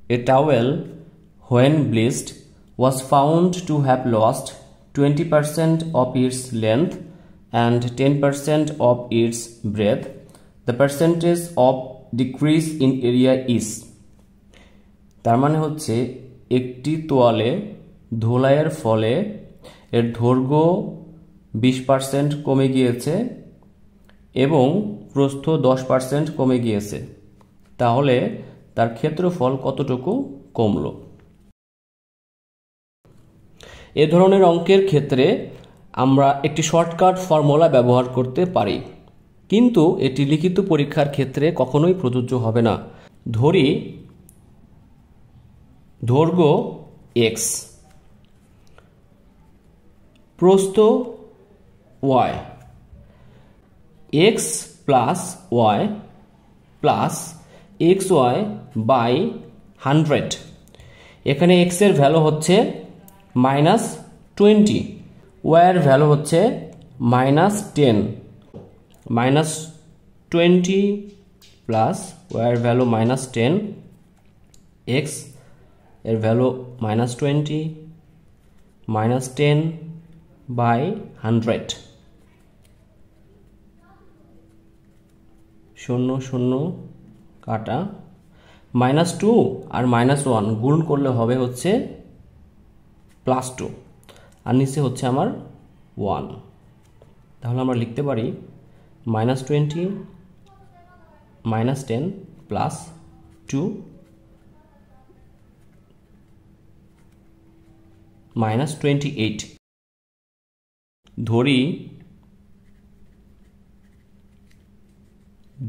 A towel, when bleached, was found to have lost 20% of its length and 10% of its breadth. The percentage of decrease in area is. তার মানে হচ্ছে একটি তোয়ালে ধোলাইয়ের ফলে এর দৈর্ঘ্য 20% কমে গিয়েছে এবং প্রস্থ 10% কমে গিয়েছে, তাহলে তার ক্ষেত্রফল কতটুকু কমলো। এ ধরনের অঙ্কের ক্ষেত্রে আমরা একটি শর্টকাট ফর্মুলা ব্যবহার করতে পারি, কিন্তু এটি লিখিত পরীক্ষার ক্ষেত্রে কখনোই প্রযোজ্য হবে না। ধরি দৈর্ঘ্য x, প্রস্থ y, x plus y plus xy by 100। এখানে x এর ভ্যালু হচ্ছে -20, y এর ভ্যালু হচ্ছে -10। -20 প্লাস y এর ভ্যালু -10, x এর ভ্যালু -20 -10 বাই 100। 0 0 কাটা, -2 আর -1 গুণ করলে হবে হচ্ছে +2, আর নিচে হচ্ছে আমার 1। তাহলে আমরা লিখতে পারি -20 -10 +2 -28। ধরি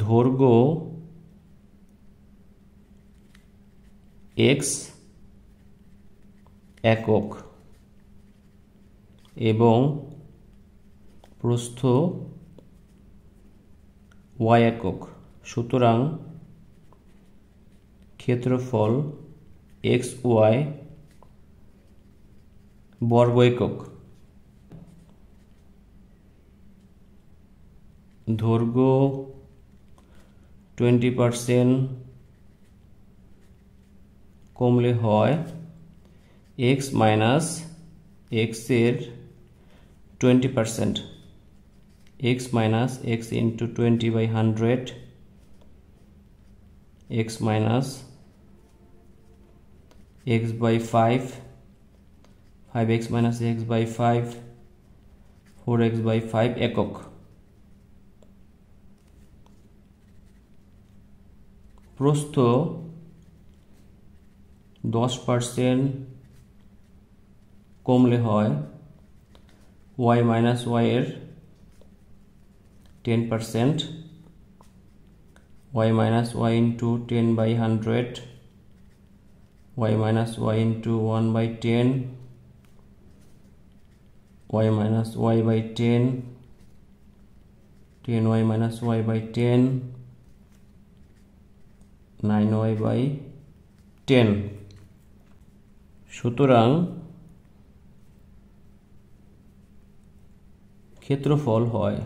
দৈর্ঘ্য x একক এবং প্রস্থ y একক, সুতরাং ক্ষেত্রফল xy বর্গ একক। দৈর্ঘ্য 20% কমলে হয় x মাইনাস x এর 20%, x minus x into 20/100, x minus x by 5, 5x minus x by 5, 4x by 5 একক। প্রস্থ 10% কমলে হয় y minus y এর 10%, y minus y into 10/100, y minus y into 1/10, y minus y by 10, 10y minus y by 10, 9y by 10। সুতরাং ক্ষেত্রফল হয়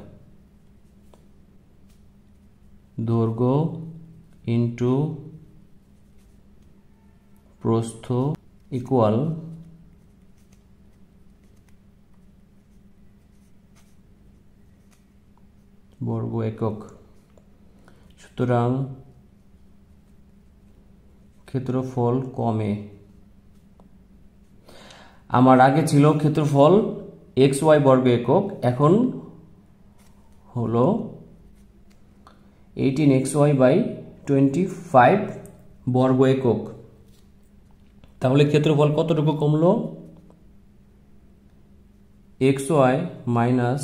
দৈর্ঘ্য into প্রস্থ ইকুয়াল বর্গ একক। সুতরাং ক্ষেত্রফল কমে। আমার আগে ছিল ক্ষেত্রফল xy বর্গ একক, এখন হলো 18xy/25 বর্গ একক। তাহলে ক্ষেত্রফল কতটুকু কমলো? xy মাইনাস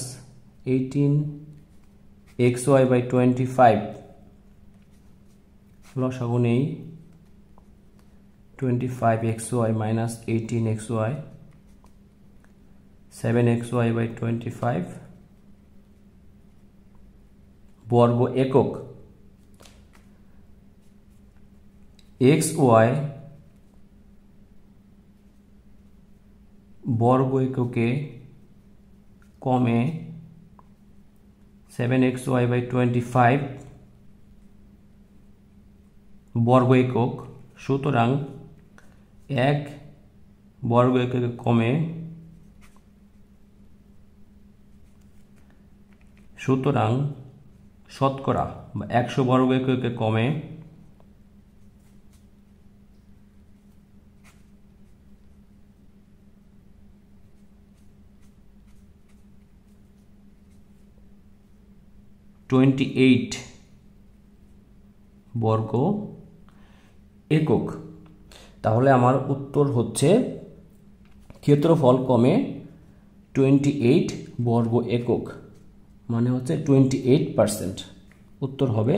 18xy/25 লসাগু নেই, 25xy minus 18xy, 7xy/25 বর্গ একক। xy বর্গ এককে কমে 7xy/25 বর্গ একক সুতরাং 1 বর্গ এককে কমে, সুতরাং শতকরা বা 100 বর্গ এককে কমে 28 বর্গ একক। তাহলে আমার উত্তর হচ্ছে ক্ষেত্রফল কমে 28 বর্গ একক, মানে হচ্ছে 28%। উত্তর হবে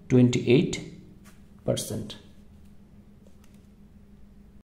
28%।